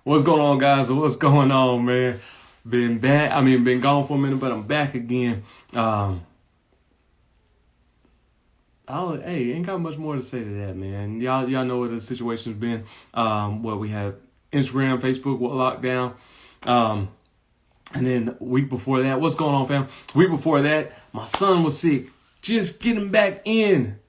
What's going on, guys? What's going on, man? Been gone for a minute, but I'm back again. Ain't got much more to say to that, man. Y'all know what the situation's been. We have Instagram, Facebook were locked down. And then week before that, what's going on, fam? Week before that, my son was sick. Just getting back in.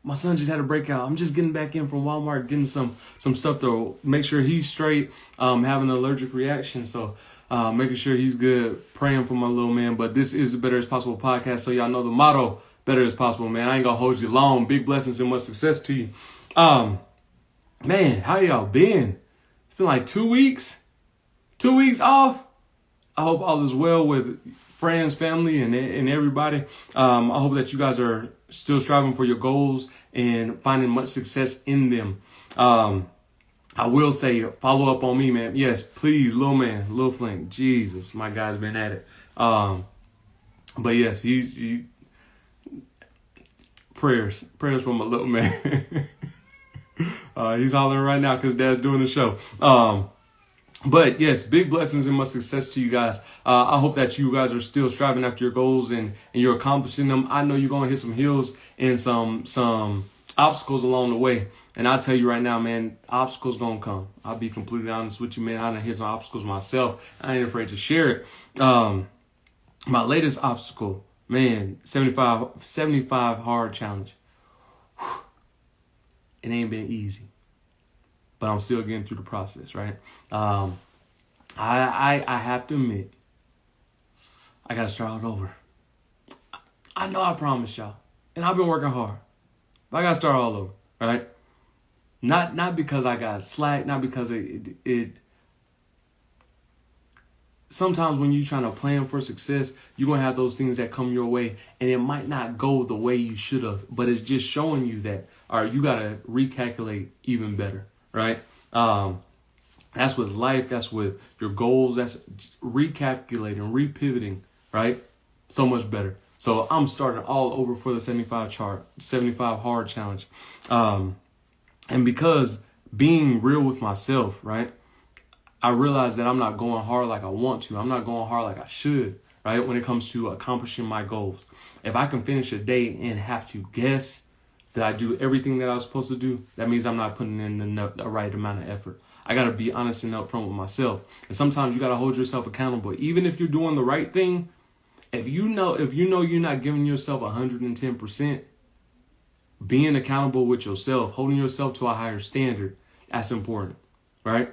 My son just had a breakout. I'm just getting back in from Walmart, getting some stuff to make sure he's straight. Having an allergic reaction, so making sure he's good. Praying for my little man. But this is the Better as Possible podcast, so y'all know the motto: better as possible, man. I ain't gonna hold you long. Big blessings and much success to you. Man, how y'all been? It's been like 2 weeks. 2 weeks off. I hope all is well with friends, family, and everybody. I hope that you guys are still striving for your goals and finding much success in them. I will say, follow up on me, man. Yes, please, Lil Flink. Jesus, my guy's been at it. But yes, he prayers for my little man. He's hollering right now because Dad's doing the show. But yes, big blessings and much success to you guys. I hope that you guys are still striving after your goals and you're accomplishing them. I know you're going to hit some hills and some obstacles along the way. And I'll tell you right now, man, obstacles going to come. I'll be completely honest with you, man. I done hit some obstacles myself. I ain't afraid to share it. My latest obstacle, man, 75 hard challenge. Whew. It ain't been easy. But I'm still getting through the process, right? I have to admit, I gotta start all over. I know I promised y'all, and I've been working hard, but I gotta start all over, right? Not because I got slack, not because it. Sometimes when you're trying to plan for success, you're gonna have those things that come your way, and it might not go the way you should have, but it's just showing you that, all right, you gotta recalculate even better. Right? That's with life. That's with your goals. That's recalculating, repivoting, right? So much better. So I'm starting all over for the 75 hard challenge. And because being real with myself, right? I realize that I'm not going hard like I want to. I'm not going hard like I should, right? When it comes to accomplishing my goals. If I can finish a day and have to guess that I do everything that I was supposed to do, that means I'm not putting in the right amount of effort. I got to be honest and upfront with myself. And sometimes you got to hold yourself accountable. Even if you're doing the right thing, if you know you're not giving yourself 110%, being accountable with yourself, holding yourself to a higher standard, that's important, right?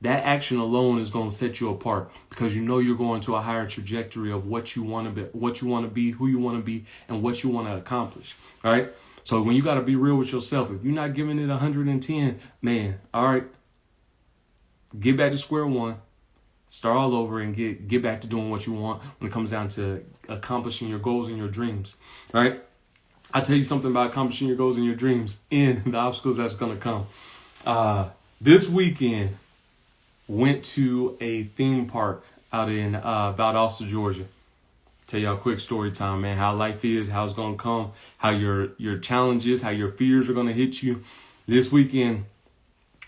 That action alone is going to set you apart because you know you're going to a higher trajectory of what you want to be, who you want to be, and what you want to accomplish, right? So when you got to be real with yourself, if you're not giving it 110, man, all right, get back to square one, start all over and get back to doing what you want when it comes down to accomplishing your goals and your dreams, right? I'll tell you something about accomplishing your goals and your dreams and the obstacles that's going to come. This weekend, went to a theme park out in Valdosta, Georgia. Tell y'all a quick story time, man. How life is, how it's gonna come, how your challenges, how your fears are gonna hit you. This weekend,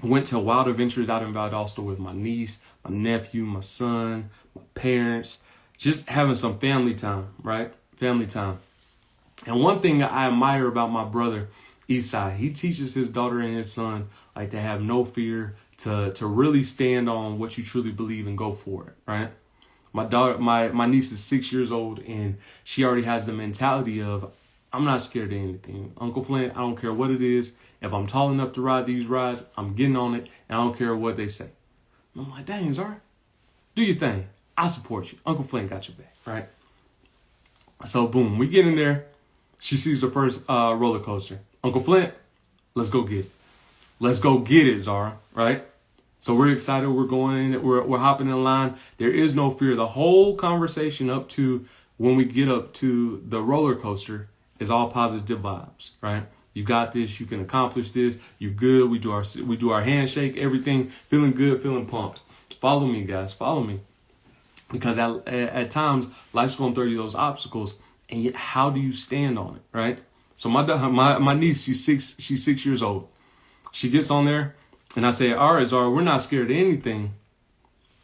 went to Wild Adventures out in Valdosta with my niece, my nephew, my son, my parents, just having some family time, right? Family time. And one thing I admire about my brother, Esai, he teaches his daughter and his son like to have no fear, to really stand on what you truly believe and go for it, right? My niece is 6 years old and she already has the mentality of, I'm not scared of anything. Uncle Flint, I don't care what it is. If I'm tall enough to ride these rides, I'm getting on it and I don't care what they say. And I'm like, dang, Zara, do your thing. I support you. Uncle Flint got your back, right? So boom, we get in there. She sees the first roller coaster. Uncle Flint, let's go get it. Let's go get it, Zara, right? So we're excited. We're going. We're hopping in line. There is no fear. The whole conversation up to when we get up to the roller coaster is all positive vibes, right? You got this. You can accomplish this. You good. We do our handshake. Everything feeling good, feeling pumped. Follow me, guys. Follow me, because at times life's gonna throw you those obstacles, and yet how do you stand on it, right? So my niece, she's 6 years old. She gets on there. And I said, all right, Zara, we're not scared of anything.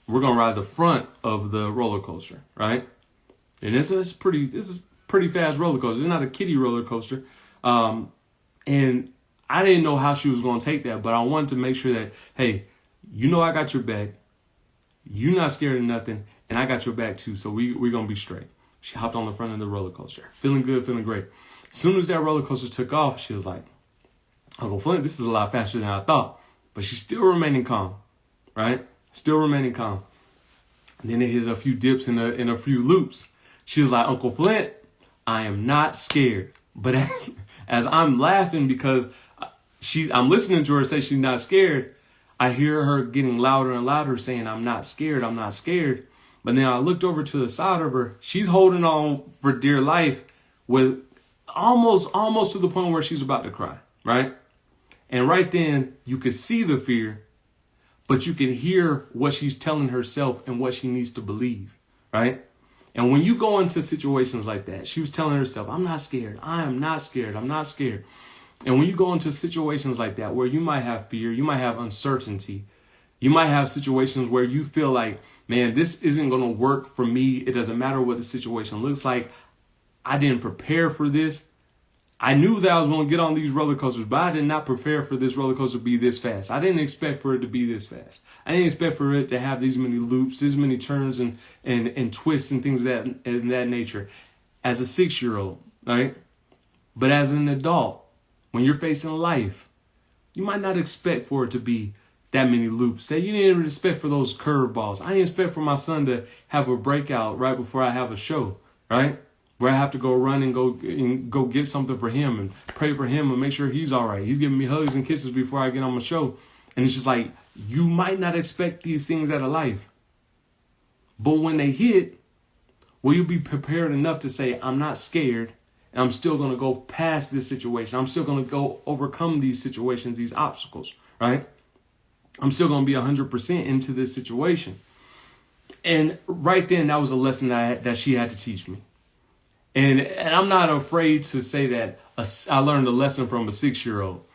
We're going to ride the front of the roller coaster, right? And this is pretty fast roller coaster. It's not a kiddie roller coaster. And I didn't know how she was going to take that, but I wanted to make sure that, hey, you know I got your back. You're not scared of nothing, and I got your back too, so we're going to be straight. She hopped on the front of the roller coaster. Feeling good, feeling great. As soon as that roller coaster took off, she was like, Uncle Flint, this is a lot faster than I thought. But she's still remaining calm, right? Still remaining calm. And then they hit a few dips and a few loops. She was like, Uncle Flint, I am not scared. But as I'm laughing because I'm listening to her say she's not scared, I hear her getting louder and louder saying, I'm not scared, I'm not scared. But then I looked over to the side of her. She's holding on for dear life with almost to the point where she's about to cry, right? And right then you could see the fear, but you can hear what she's telling herself and what she needs to believe, right? And when you go into situations like that, she was telling herself, I'm not scared. I am not scared. I'm not scared. And when you go into situations like that, where you might have fear, you might have uncertainty, you might have situations where you feel like, man, this isn't going to work for me. It doesn't matter what the situation looks like. I didn't prepare for this. I knew that I was going to get on these roller coasters, but I did not prepare for this roller coaster to be this fast. I didn't expect for it to be this fast. I didn't expect for it to have these many loops, this many turns and twists and things of that nature as a 6-year-old, right? But as an adult, when you're facing life, you might not expect for it to be that many loops. That you didn't even expect for those curveballs. I didn't expect for my son to have a breakout right before I have a show, right? Where I have to go run and go get something for him and pray for him and make sure he's all right. He's giving me hugs and kisses before I get on my show. And it's just like, you might not expect these things out of life. But when they hit, will you be prepared enough to say, I'm not scared and I'm still going to go past this situation. I'm still going to go overcome these situations, these obstacles, right? I'm still going to be 100% into this situation. And right then, that was a lesson that she had to teach me. And I'm not afraid to say that I learned a lesson from a 6-year-old.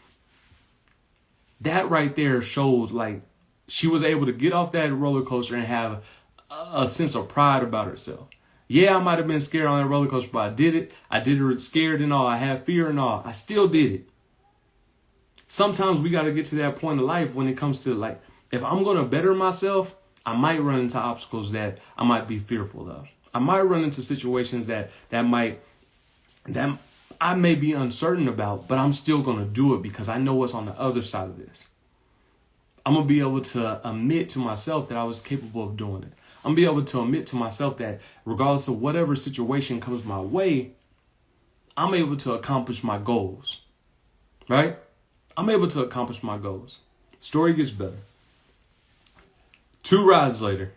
That right there showed like she was able to get off that roller coaster and have a sense of pride about herself. Yeah, I might have been scared on that roller coaster, but I did it. I did it scared and all. I had fear and all. I still did it. Sometimes we got to get to that point in life when it comes to like, if I'm going to better myself, I might run into obstacles that I might be fearful of. I might run into situations that I may be uncertain about, but I'm still going to do it because I know what's on the other side of this. I'm going to be able to admit to myself that I was capable of doing it. I'm going to be able to admit to myself that regardless of whatever situation comes my way, I'm able to accomplish my goals, right? I'm able to accomplish my goals. Story gets better. 2 rides later,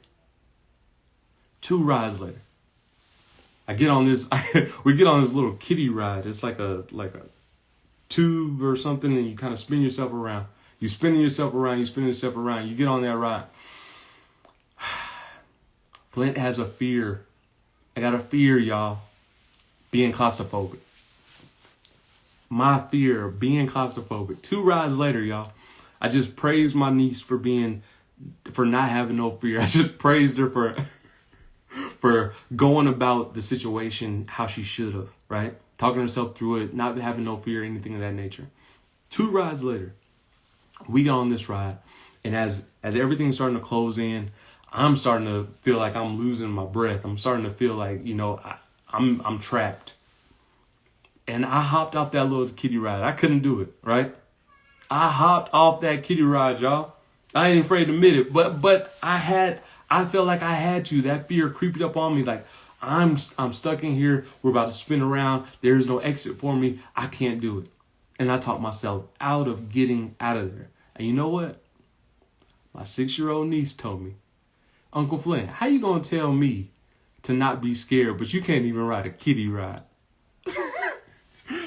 I get on this. We get on this little kiddie ride. It's like a tube or something, and you kind of spin yourself around. You spinning yourself around. You get on that ride. Flint has a fear. I got a fear, y'all. Being claustrophobic. My fear of being claustrophobic. 2 rides later, y'all. I just praised my niece for not having no fear. I just praised her for going about the situation how she should have, right? Talking herself through it, not having no fear, anything of that nature. 2 rides later, we get on this ride, and as everything's starting to close in, I'm starting to feel like I'm losing my breath. I'm starting to feel like, I'm trapped. And I hopped off that little kiddie ride. I couldn't do it, right? I hopped off that kiddie ride, y'all. I ain't afraid to admit it, but I felt like I had to. That fear creeped up on me like, I'm stuck in here. We're about to spin around. There is no exit for me. I can't do it. And I talked myself out of getting out of there. And you know what? My 6-year-old niece told me, Uncle Flynn, how you going to tell me to not be scared, but you can't even ride a kiddie ride?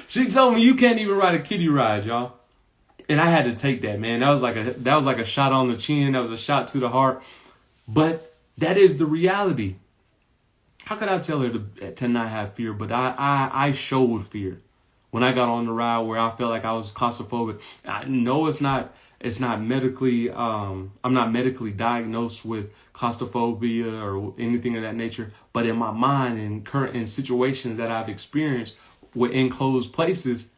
She told me you can't even ride a kiddie ride, y'all. And I had to take that, man. That was like a shot on the chin. That was a shot to the heart. But that is the reality. How could I tell her to not have fear? But I showed fear when I got on the ride where I felt like I was claustrophobic. I know it's not it's not medically, I'm not medically diagnosed with claustrophobia or anything of that nature. But in my mind and in situations that I've experienced with enclosed places,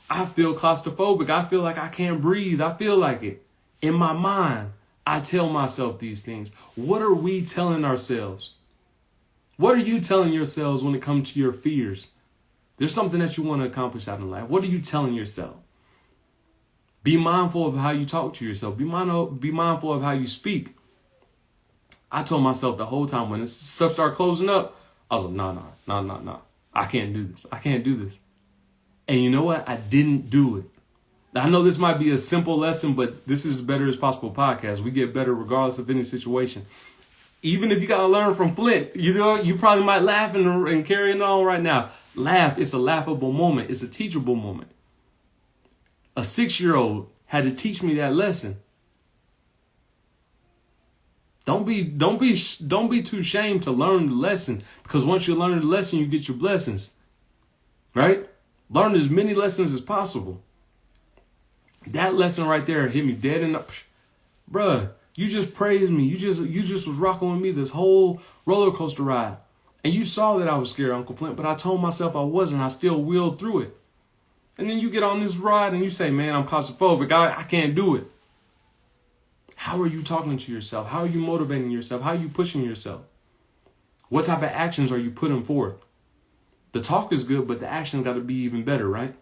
I feel claustrophobic. I feel like I can't breathe. I feel like it. In my mind, I tell myself these things. What are we telling ourselves? What are you telling yourselves when it comes to your fears? There's something that you want to accomplish out in life. What are you telling yourself? Be mindful of how you talk to yourself. Be mindful of how you speak. I told myself the whole time when this stuff started closing up, I was like, no. I can't do this. I can't do this. And you know what? I didn't do it. I know this might be a simple lesson, but this is the Better as Possible podcast. We get better regardless of any situation. Even if you got to learn from Flint, you know, you probably might laugh and carry it on right now. Laugh. It's a laughable moment. It's a teachable moment. A 6-year-old had to teach me that lesson. Don't be too ashamed to learn the lesson, because once you learn the lesson, you get your blessings. Right? Learn as many lessons as possible. That lesson right there hit me dead in the... Bruh, you just praised me. You just was rocking with me this whole roller coaster ride. And you saw that I was scared, Uncle Flint, but I told myself I wasn't. I still wheeled through it. And then you get on this ride and you say, man, I'm claustrophobic. I can't do it. How are you talking to yourself? How are you motivating yourself? How are you pushing yourself? What type of actions are you putting forth? The talk is good, but the action got to be even better, right?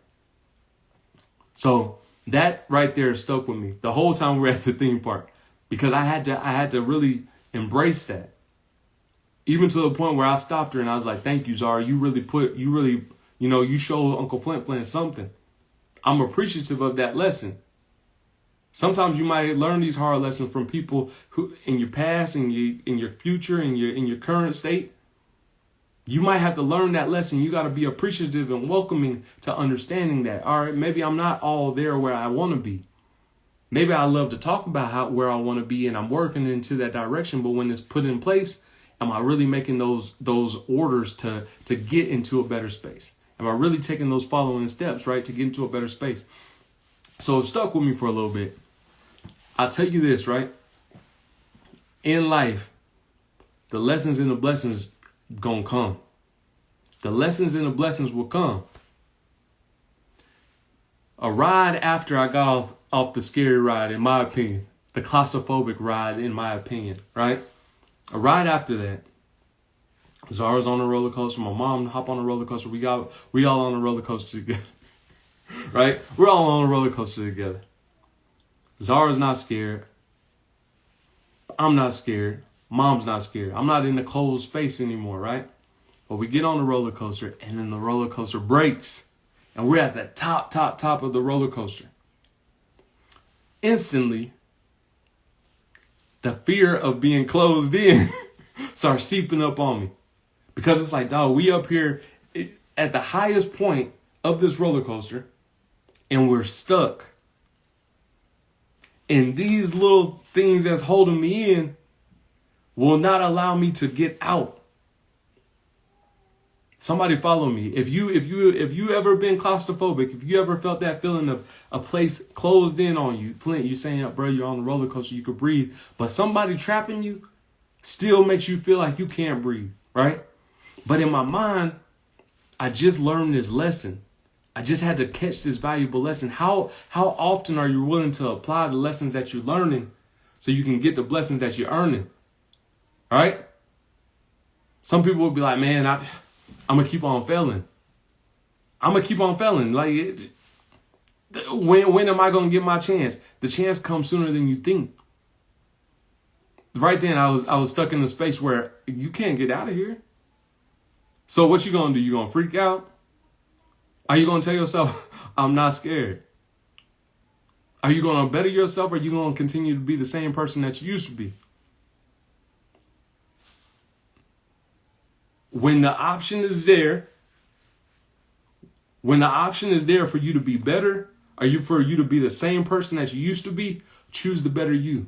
So that right there stuck with me the whole time we're at the theme park, because I had to really embrace that. Even to the point where I stopped her and I was like, thank you, Zara. You show Uncle Flint something. I'm appreciative of that lesson. Sometimes you might learn these hard lessons from people who, in your past, in your future, in your current state. You might have to learn that lesson. You got to be appreciative and welcoming to understanding that. All right, maybe I'm not all there where I want to be. Maybe I love to talk about where I want to be and I'm working into that direction. But when it's put in place, am I really making those orders to get into a better space? Am I really taking those following steps, right, to get into a better space? So it stuck with me for a little bit. I'll tell you this, right? In life, the lessons and the blessings gonna come. The lessons and the blessings will come. A ride after I got off the scary ride, in my opinion, the claustrophobic ride, in my opinion, right? A ride after that, Zara's on a roller coaster. My mom hop on a roller coaster. We all on a roller coaster together, right? We're all on a roller coaster together. Zara's not scared. I'm not scared. Mom's not scared. I'm not in a closed space anymore, right? But we get on the roller coaster and then the roller coaster breaks. And we're at the top of the roller coaster. Instantly, the fear of being closed in starts seeping up on me. Because it's like, dog, we up here at the highest point of this roller coaster and we're stuck. And these little things that's holding me in will not allow me to get out. Somebody follow me. If you ever been claustrophobic, if you ever felt that feeling of a place closed in on you, Flint, you're saying, bro, you're on the roller coaster, you could breathe, but somebody trapping you still makes you feel like you can't breathe, right? But in my mind, I just learned this lesson. I just had to catch this valuable lesson. How often are you willing to apply the lessons that you're learning so you can get the blessings that you're earning? All right? Some people will be like, man, I'm going to keep on failing. I'm going to keep on failing. Like, when am I going to get my chance? The chance comes sooner than you think. Right then, I was stuck in a space where you can't get out of here. So what you going to do? You going to freak out? Are you going to tell yourself, I'm not scared? Are you going to better yourself, or are you going to continue to be the same person that you used to be? When the option is there for you to be better, for you to be the same person that you used to be, choose the better you.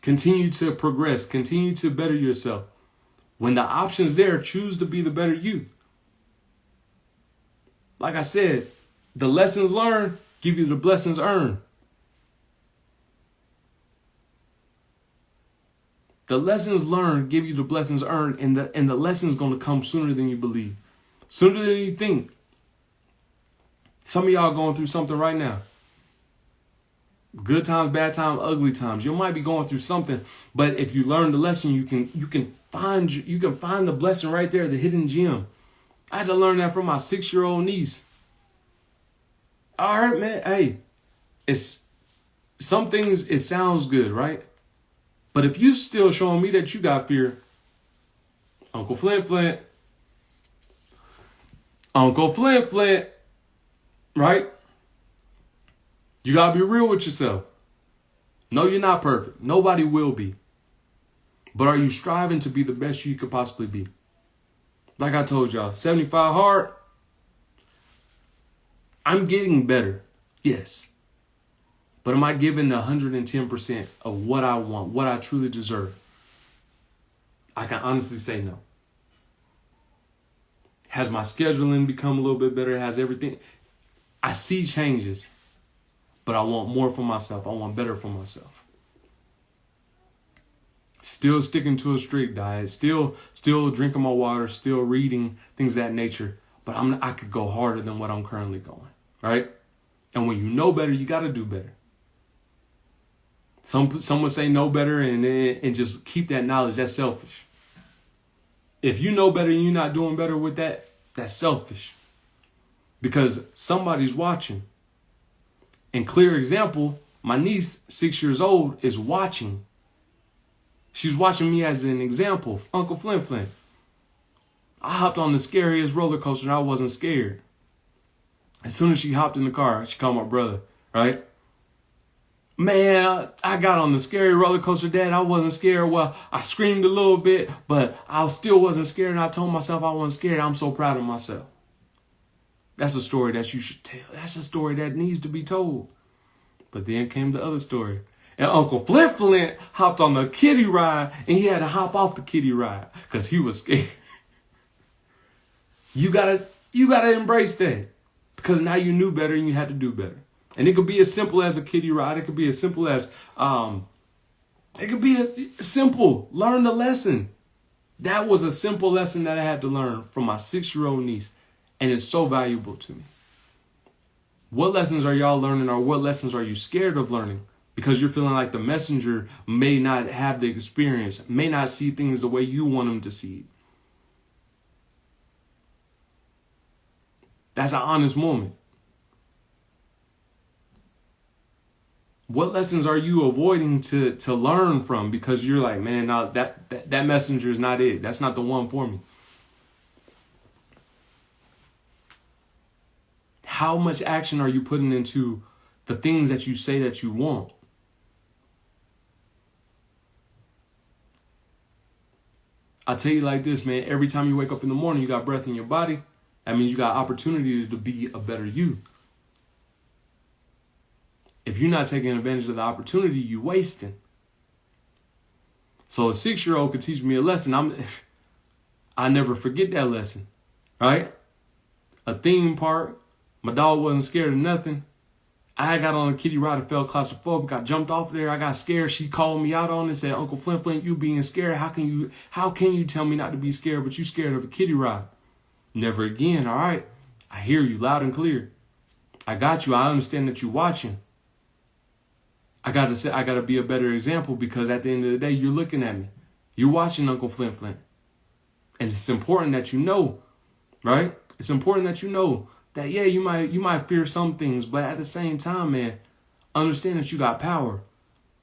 Continue to progress. Continue to better yourself. When the option's there, choose to be the better you. Like I said, the lessons learned give you the blessings earned. The lessons learned give you the blessings earned, and the lessons going to come sooner than you believe, sooner than you think. Some of y'all going through something right now. Good times, bad times, ugly times. You might be going through something, but if you learn the lesson, you can find the blessing right there, the hidden gem. I had to learn that from my 6-year-old niece. All right, man. Hey, it's some things. It sounds good, right? But if you still showing me that you got fear, Uncle Flint, right? You gotta be real with yourself. No, you're not perfect. Nobody will be. But are you striving to be the best you could possibly be? Like I told y'all, 75 hard. I'm getting better. Yes. But am I giving 110% of what I want, what I truly deserve? I can honestly say no. Has my scheduling become a little bit better? Has everything? I see changes, but I want more for myself. I want better for myself. Still sticking to a strict diet, still drinking my water, still reading, things of that nature. But I could go harder than what I'm currently going, right? And when you know better, you got to do better. Some would say know better and just keep that knowledge. That's selfish. If you know better and you're not doing better with that, that's selfish. Because somebody's watching. And clear example, my niece, 6 years old, is watching. She's watching me as an example. Uncle Flint. I hopped on the scariest roller coaster and I wasn't scared. As soon as she hopped in the car, she called my brother, right? Man, I got on the scary roller coaster, Dad. I wasn't scared. Well, I screamed a little bit, but I still wasn't scared. And I told myself I wasn't scared. I'm so proud of myself. That's a story that you should tell. That's a story that needs to be told. But then came the other story. And Uncle Flint hopped on the kiddie ride, and he had to hop off the kiddie ride because he was scared. You gotta embrace that, because now you knew better and you had to do better. And it could be as simple as a kiddie ride. It could be as simple as, learn the lesson. That was a simple lesson that I had to learn from my 6-year-old niece. And it's so valuable to me. What lessons are y'all learning, or what lessons are you scared of learning? Because you're feeling like the messenger may not have the experience, may not see things the way you want them to see it. That's an honest moment. What lessons are you avoiding to learn from because you're like, man, no, that messenger is not it. That's not the one for me. How much action are you putting into the things that you say that you want? I'll tell you like this, man. Every time you wake up in the morning, you got breath in your body. That means you got opportunity to be a better you. If you're not taking advantage of the opportunity, you're wasting. So a 6-year-old could teach me a lesson. I never forget that lesson, right? A theme park. My dog wasn't scared of nothing. I got on a kiddie ride and felt claustrophobic. I jumped off there. I got scared. She called me out on it and said, Uncle Flint, you being scared. How can you tell me not to be scared, but you scared of a kiddie ride? Never again. All right. I hear you loud and clear. I got you. I understand that you're watching. I gotta be a better example, because at the end of the day, you're looking at me. You're watching Uncle Flint. And it's important that you know, right? It's important that you know that, yeah, you might fear some things, but at the same time, man, understand that you got power.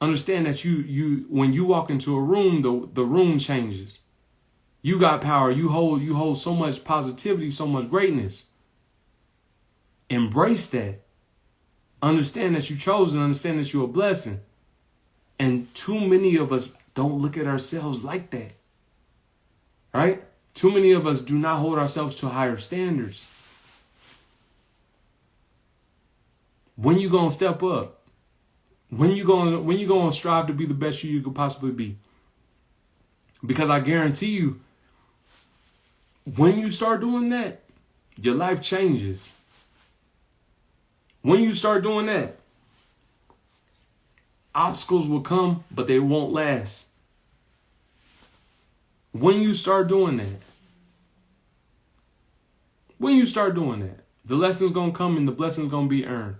Understand that you when you walk into a room, the room changes. You got power. You hold so much positivity, so much greatness. Embrace that. Understand that you're chosen. Understand that you're a blessing. And too many of us don't look at ourselves like that. Right? Too many of us do not hold ourselves to higher standards. When you gonna step up? When you gonna strive to be the best you could possibly be? Because I guarantee you, when you start doing that, your life changes. When you start doing that, obstacles will come, but they won't last. When you start doing that, the lesson's gonna come and the blessing's gonna be earned.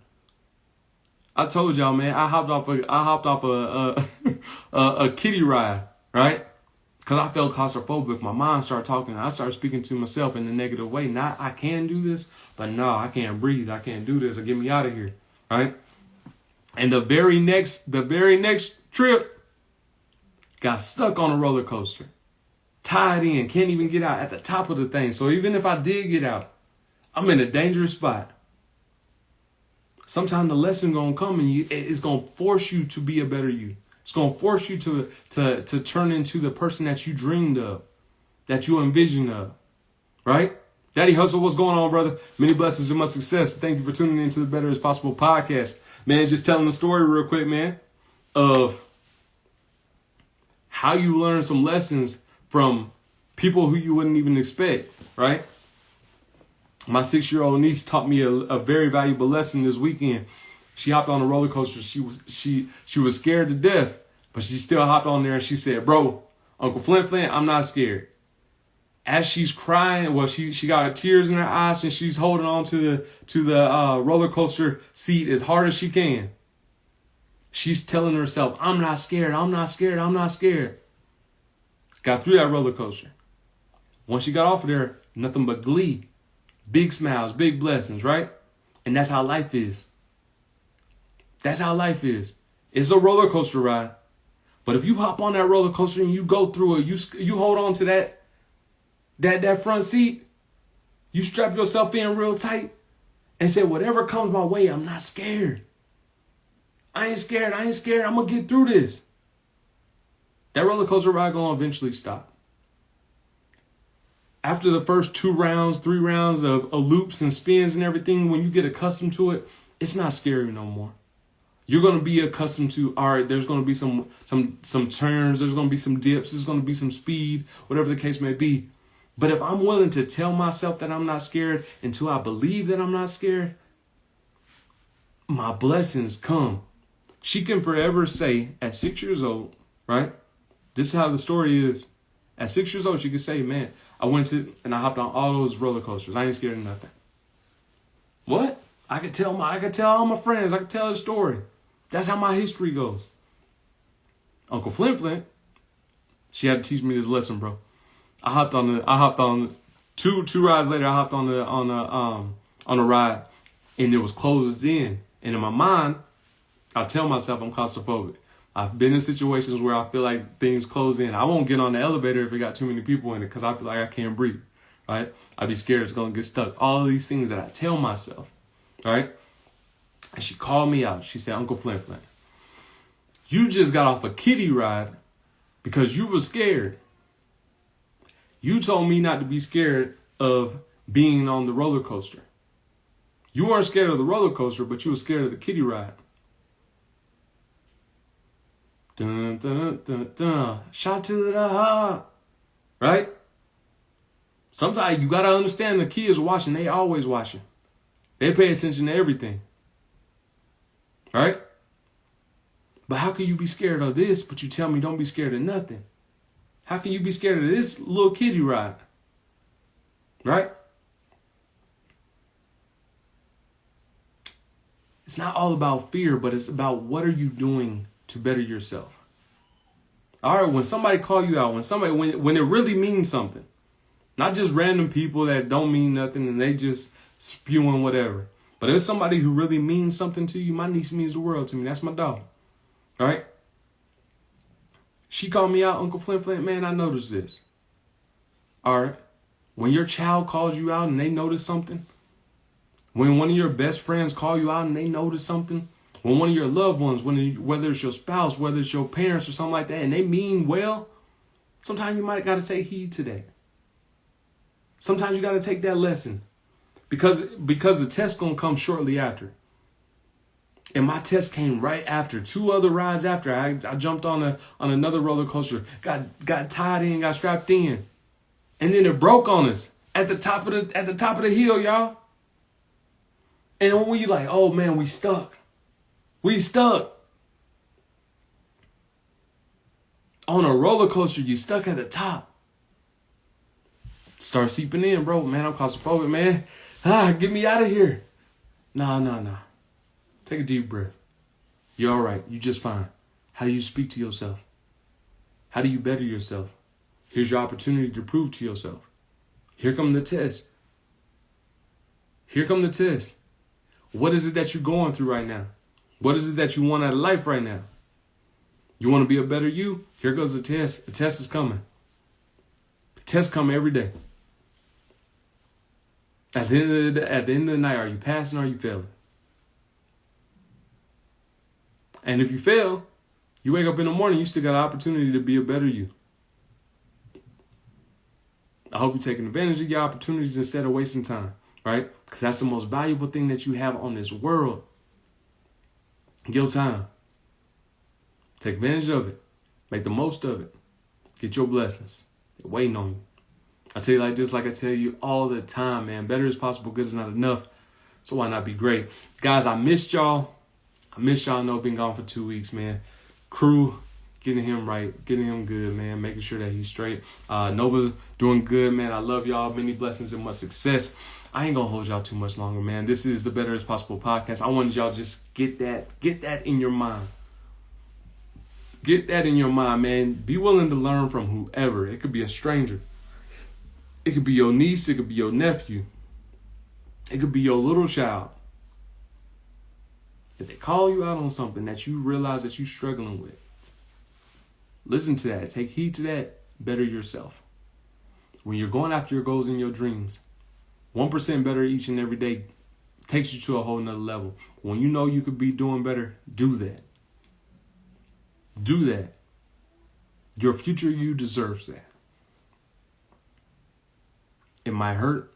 I told y'all, man, I hopped off a kiddie ride, right? Because I felt claustrophobic. My mind started talking. I started speaking to myself in a negative way. Not, I can do this, but no, I can't breathe. I can't do this. Get me out of here, right? And the very next trip, got stuck on a roller coaster. Tied in, can't even get out at the top of the thing. So even if I did get out, I'm in a dangerous spot. Sometimes the lesson gonna come and it's gonna force you to be a better you. It's gonna force you to turn into the person that you dreamed of, that you envisioned of, right? Daddy Hustle, what's going on, brother? Many blessings and much success. Thank you for tuning into the Better As Possible podcast. Man, just telling the story real quick, man, of how you learn some lessons from people who you wouldn't even expect, right? My 6-year-old niece taught me a very valuable lesson this weekend. She hopped on a roller coaster. She was scared to death, but she still hopped on there and she said, "Bro, Uncle Flint, I'm not scared." As she's crying, well, she got her tears in her eyes and she's holding on to the roller coaster seat as hard as she can. She's telling herself, "I'm not scared. I'm not scared. I'm not scared." Got through that roller coaster. Once she got off of there, nothing but glee. Big smiles, big blessings, right? And that's how life is. That's how life is. It's a roller coaster ride. But if you hop on that roller coaster and you go through it, you hold on to that front seat, you strap yourself in real tight and say, whatever comes my way, I'm not scared. I ain't scared. I'm going to get through this. That roller coaster ride going to eventually stop. After the first 2 rounds, 3 rounds of loops and spins and everything, when you get accustomed to it, it's not scary no more. You're going to be accustomed to, all right, there's going to be some turns, there's going to be some dips, there's going to be some speed, whatever the case may be. But if I'm willing to tell myself that I'm not scared until I believe that I'm not scared, my blessings come. She can forever say at 6 years old, right? This is how the story is. At 6 years old, she could say, "Man, I went to and I hopped on all those roller coasters. I ain't scared of nothing." What? I could tell all my friends. I could tell the story. That's how my history goes. Uncle Flint, she had to teach me this lesson, bro. I hopped on two rides later. I hopped on a ride, and it was closed in. And in my mind, I tell myself I'm claustrophobic. I've been in situations where I feel like things close in. I won't get on the elevator if it got too many people in it because I feel like I can't breathe, right? I'd be scared it's going to get stuck. All of these things that I tell myself, right? And she called me out. She said, "Uncle Flint, you just got off a kiddie ride because you were scared. You told me not to be scared of being on the roller coaster. You weren't scared of the roller coaster, but you were scared of the kiddie ride." Dun, dun, dun, dun. Shout to the heart. Right? Sometimes you got to understand the kids watching. They always watching. They pay attention to everything. Right? But how can you be scared of this, but you tell me don't be scared of nothing? How can you be scared of this little kiddie ride? Right? It's not all about fear, but it's about what are you doing to better yourself. All right, when somebody call you out, when it really means something, not just random people that don't mean nothing and they just spewing whatever, but if it's somebody who really means something to you, my niece means the world to me. That's my dog. All right. She called me out, "Uncle Flint, man, I noticed this." All right. When your child calls you out and they notice something, when one of your best friends call you out and they notice something, when one of your loved ones, whether it's your spouse, whether it's your parents or something like that, and they mean well, sometimes you might got to take heed to that. Sometimes you got to take that lesson because the test going to come shortly after. And my test came right after. 2 other rides after. I jumped on another roller coaster, got tied in, got strapped in. And then it broke on us at the top of the hill, y'all. And when we like, oh man, we stuck. We stuck. On a roller coaster, you stuck at the top. Start seeping in, bro. Man, I'm claustrophobic, man. Get me out of here. Nah. Take a deep breath. You're all right. You're just fine. How do you speak to yourself? How do you better yourself? Here's your opportunity to prove to yourself. Here come the test. Here come the test. What is it that you're going through right now? What is it that you want out of life right now? You want to be a better you? Here goes the test. The test is coming. The test come every day. At the end of the night, are you passing or are you failing? And if you fail, you wake up in the morning, you still got an opportunity to be a better you. I hope you're taking advantage of your opportunities instead of wasting time, right? Because that's the most valuable thing that you have on this world. Your time. Take advantage of it. Make the most of it. Get your blessings. They're waiting on you. I tell you like this, like I tell you all the time, man. Better is possible, good is not enough. So why not be great? Guys, I missed y'all. I know I've been gone for 2 weeks, man. Crew, getting him right, getting him good, man. Making sure that he's straight. Nova doing good, man. I love y'all. Many blessings and much success. I ain't gonna hold y'all too much longer, man. This is the Better is Possible podcast. I wanted y'all just get that in your mind. Get that in your mind, man. Be willing to learn from whoever. It could be a stranger. It could be your niece. It could be your nephew. It could be your little child. If they call you out on something that you realize that you're struggling with, listen to that. Take heed to that. Better yourself. When you're going after your goals and your dreams, 1% better each and every day takes you to a whole nother level. When you know you could be doing better, do that. Do that. Your future you deserves that. It might hurt.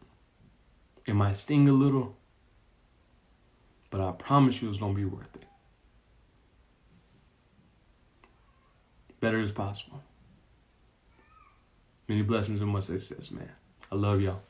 It might sting a little. But I promise you it's going to be worth it. Better is possible. Many blessings and much success, man. I love y'all.